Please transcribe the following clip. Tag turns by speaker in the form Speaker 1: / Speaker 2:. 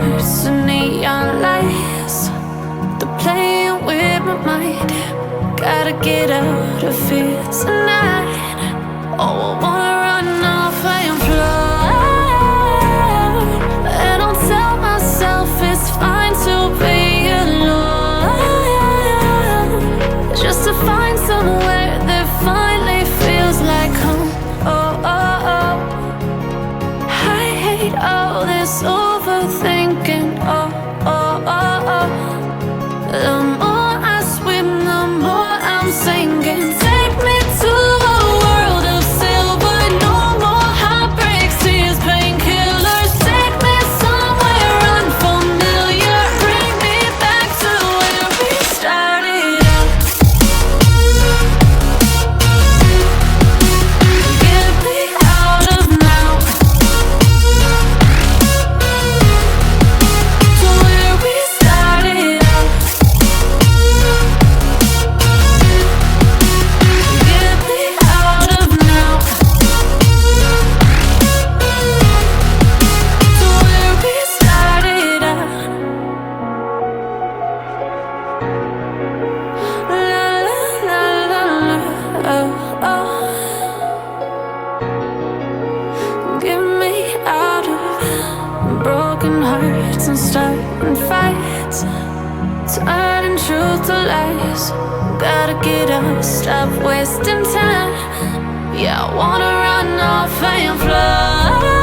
Speaker 1: hearts and neon lights. They're playing with my mind. Gotta get out of here tonight. Oh, I wanna run off and fly. And I'll tell myself it's fine to be alone, just to find somewhere that finally feels like home. Oh, oh, oh. I hate all this overthinking. Oh, oh, oh, oh. The more I swim, the more I'm sinking. Take me to a world of silver. No more heartbreaks, tears, painkillers. Take me somewhere unfamiliar. Bring me back to where we started out. Get me out of now, to where we started out. Get me out of now, to where we started out. La la la la la, oh, oh. Get me out of broken hearts and starting fights, turning truth to lies. Gotta get up, stop wasting time. Yeah, I wanna run off and fly.